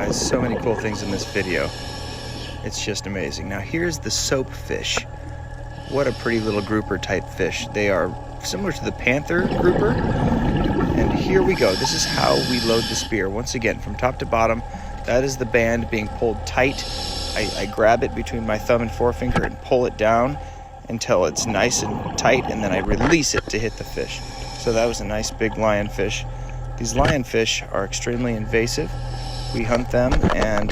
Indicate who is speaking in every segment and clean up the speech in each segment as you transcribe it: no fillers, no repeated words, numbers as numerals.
Speaker 1: guys, so many cool things in this video. It's just amazing. Now here's the soapfish. What a pretty little grouper type fish. They are similar to the panther grouper. And here we go. This is how we load the spear. Once again, from top to bottom, that is the band being pulled tight. I grab it between my thumb and forefinger and pull it down until it's nice and tight, and then I release it to hit the fish. So that was a nice big lionfish. These lionfish are extremely invasive. We hunt them and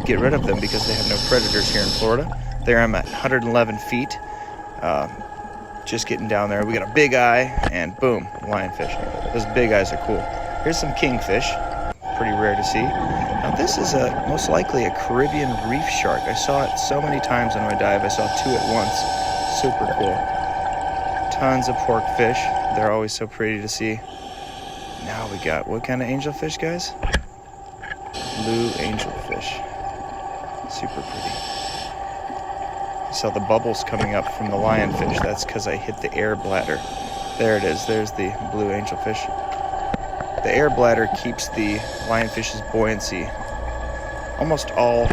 Speaker 1: get rid of them because they have no predators here in Florida. There I'm at 111 feet, just getting down there. We got a big eye, and boom, lionfish. Those big eyes are cool. Here's some kingfish, pretty rare to see. Now this is most likely a Caribbean reef shark. I saw it so many times on my dive. I saw two at once. Super cool. Tons of porkfish. They're always so pretty to see. Now we got, what kind of angelfish, guys? Blue angelfish. Super pretty. You saw the bubbles coming up from the lionfish. That's because I hit the air bladder. There it is. There's the blue angelfish. The air bladder keeps the lionfish's buoyancy. Almost all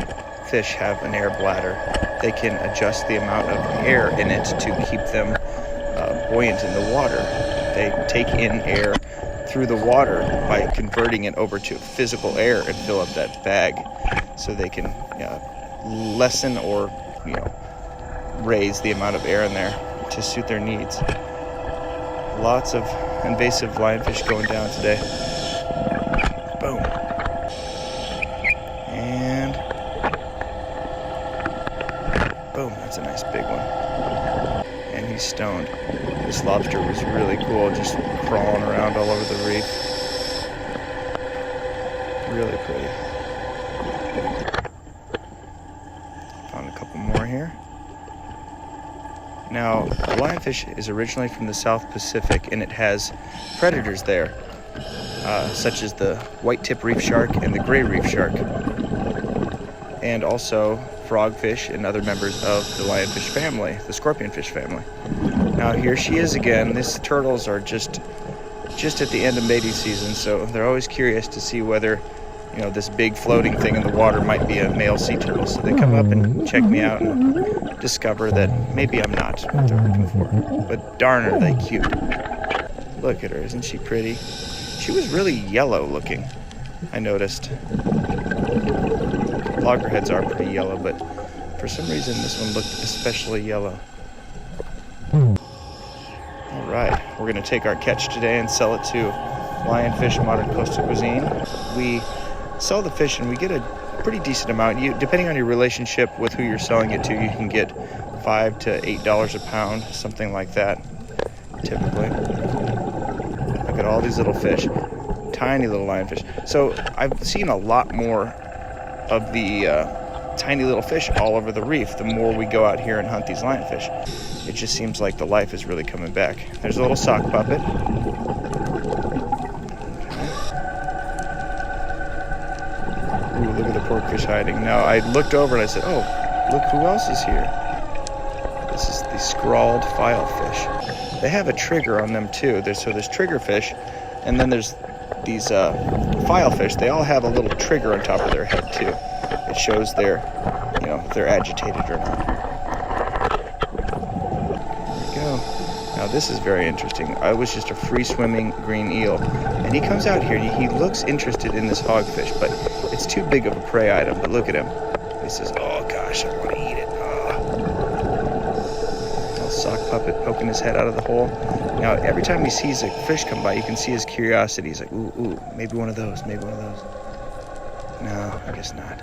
Speaker 1: fish have an air bladder. They can adjust the amount of air in it to keep them buoyant in the water. They take in air through the water by converting it over to physical air and fill up that bag, so they can lessen or raise the amount of air in there to suit their needs. Lots of invasive lionfish going down today. Boom. And boom, that's a nice big one. And he's stoned. This lobster was really cool, just crawling around all over the reef. Really pretty. Found a couple more here. Now, the lionfish is originally from the South Pacific, and it has predators there, such as the white-tip reef shark and the gray reef shark, and also frogfish and other members of the lionfish family, the scorpionfish family. Now here she is again. These turtles are just at the end of mating season, so they're always curious to see whether this big floating thing in the water might be a male sea turtle. So they come up and check me out and discover that maybe I'm not what they're looking for. But darn are they cute. Look at her, isn't she pretty? She was really yellow looking, I noticed. Loggerheads are pretty yellow, but for some reason this one looked especially yellow. Alright, we're going to take our catch today and sell it to Lionfish Modern Coastal Cuisine. We sell the fish and we get a pretty decent amount. Depending on your relationship with who you're selling it to, you can get $5 to $8 a pound, something like that, typically. Look at all these little fish, tiny little lionfish. So I've seen a lot more of the tiny little fish all over the reef the more we go out here and hunt these lionfish. It just seems like the life is really coming back. There's a little sock puppet. Ooh, look at the porkfish hiding. Now, I looked over and I said, oh, look who else is here. This is the scrawled filefish. They have a trigger on them too. There's triggerfish, and then there's these filefish. They all have a little trigger on top of their head too. It shows if they're agitated or not. There we go. Now this is very interesting. I was just a free-swimming green eel, and he comes out here and he looks interested in this hogfish, but it's too big of a prey item. But look at him. He says, oh gosh, I want to eat it. Little sock puppet poking his head out of the hole. Now every time he sees a fish come by, you can see his curiosity. He's like, ooh, maybe one of those, maybe one of those. No, I guess not.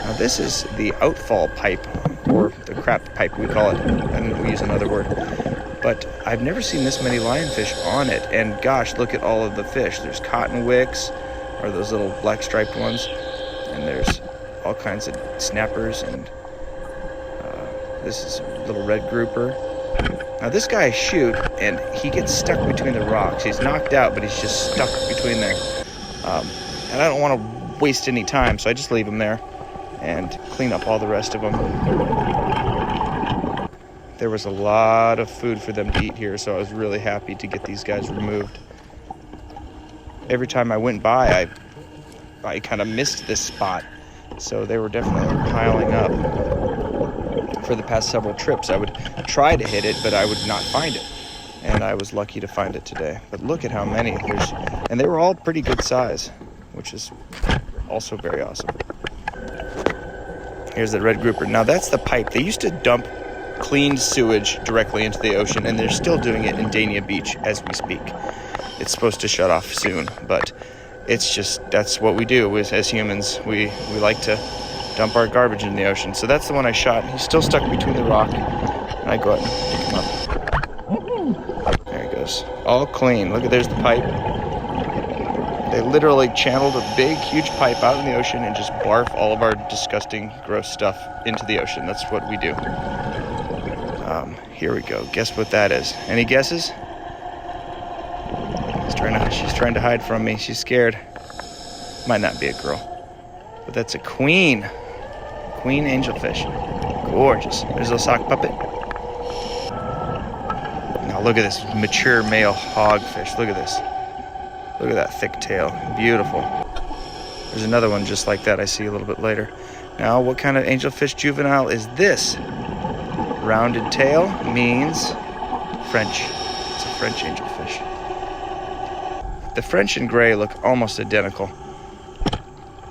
Speaker 1: Now this is the outfall pipe, or the crap pipe we call it, and we use another word. But I've never seen this many lionfish on it, and gosh, look at all of the fish. There's cottonwicks, or those little black striped ones, and there's all kinds of snappers, and this is a little red grouper. Now this guy I shoot, and he gets stuck between the rocks. He's knocked out, but he's just stuck between there. And I don't want to waste any time, so I just leave him there and clean up all the rest of them. There was a lot of food for them to eat here, so I was really happy to get these guys removed. Every time I went by, I I kind of missed this spot. So they were definitely piling up for the past several trips. I would try to hit it, but I would not find it. And I was lucky to find it today. But look at how many there's, and they were all pretty good size, which is also very awesome. Here's the red grouper. Now that's the pipe. They used to dump cleaned sewage directly into the ocean, and they're still doing it in Dania Beach as we speak. It's supposed to shut off soon, but it's just, that's what we do as humans. We like to dump our garbage in the ocean. So that's the one I shot. He's still stuck between the rock, and I go out and pick him up. There he goes. All clean. Look at, there's the pipe. They literally channeled a big, huge pipe out in the ocean and just barf all of our disgusting, gross stuff into the ocean. That's what we do. Here we go. Guess what that is? Any guesses? She's trying to hide from me. She's scared. Might not be a girl, but that's a queen angelfish. Gorgeous. There's a little sock puppet. Now look at this mature male hogfish. Look at this. Look at that thick tail. Beautiful. There's another one just like that I see a little bit later. Now, what kind of angelfish juvenile is this? Rounded tail means French. It's a French angelfish. The French and gray look almost identical.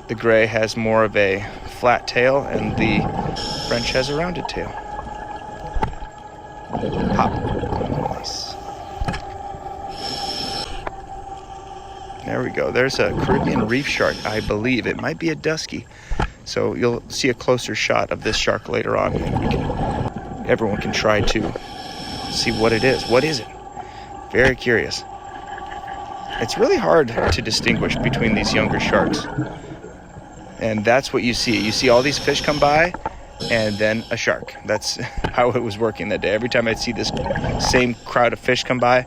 Speaker 1: The gray has more of a flat tail, and the French has a rounded tail. Pop. Nice. There we go. There's a Caribbean reef shark, I believe. It might be a dusky. So you'll see a closer shot of this shark later on. And everyone can try to see what it is. What is it? Very curious. It's really hard to distinguish between these younger sharks. And that's what you see. You see all these fish come by, and then a shark. That's how it was working that day. Every time I'd see this same crowd of fish come by,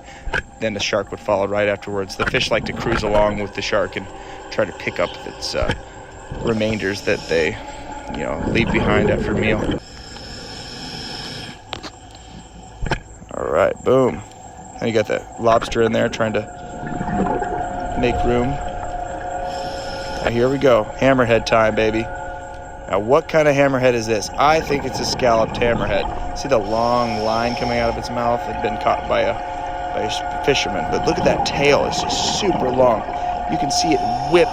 Speaker 1: then the shark would follow right afterwards. The fish like to cruise along with the shark and try to pick up its remainders that they, leave behind after a meal. All right, boom. And you got the lobster in there trying to make room. Now here we go. Hammerhead time, baby. Now, what kind of hammerhead is this? I think it's a scalloped hammerhead. See the long line coming out of its mouth? It had been caught by a fisherman. But look at that tail. It's just super long. You can see it whip,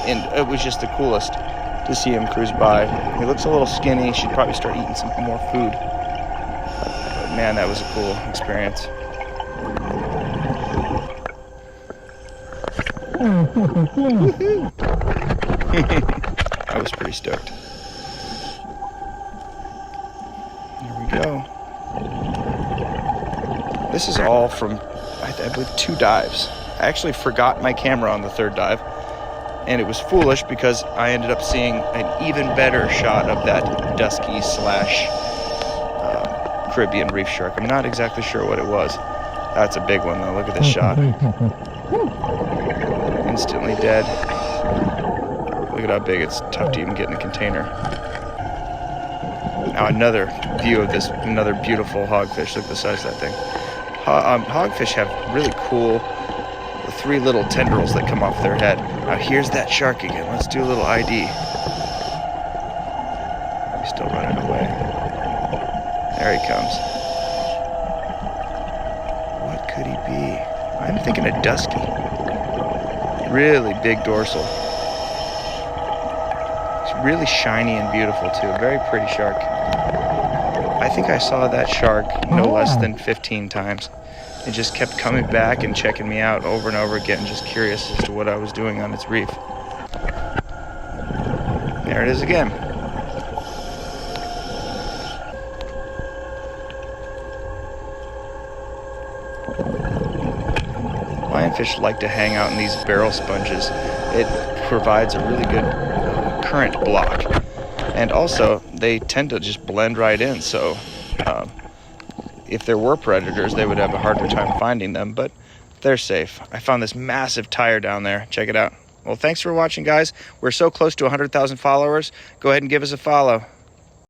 Speaker 1: and it was just the coolest to see him cruise by. He looks a little skinny. Should probably start eating some more food. But man, that was a cool experience. I was pretty stoked. Here we go. This is all from, I believe, 2 dives. I actually forgot my camera on the 3rd dive, and it was foolish because I ended up seeing an even better shot of that dusky / Caribbean reef shark. I'm not exactly sure what it was. That's a big one, though. Look at this shot. Instantly dead. Look at how big. It's tough to even get in the container. Now another view of this, another beautiful hogfish. Look at the size of that thing. Hogfish have really cool 3 little tendrils that come off their head. Now here's that shark again. Let's do a little ID. He's still running away. There he comes. What could he be? I'm thinking a dusky. Really big dorsal. It's really shiny and beautiful too. A very pretty shark. I think I saw that shark no less than 15 times. It just kept coming back and checking me out over and over again, just curious as to what I was doing on its reef. There it is again. Lionfish like to hang out in these barrel sponges. It provides a really good current block. And also, they tend to just blend right in, so if there were predators, they would have a harder time finding them, but they're safe. I found this massive tire down there. Check it out. Well, thanks for watching, guys. We're so close to 100,000 followers. Go ahead and give us a follow.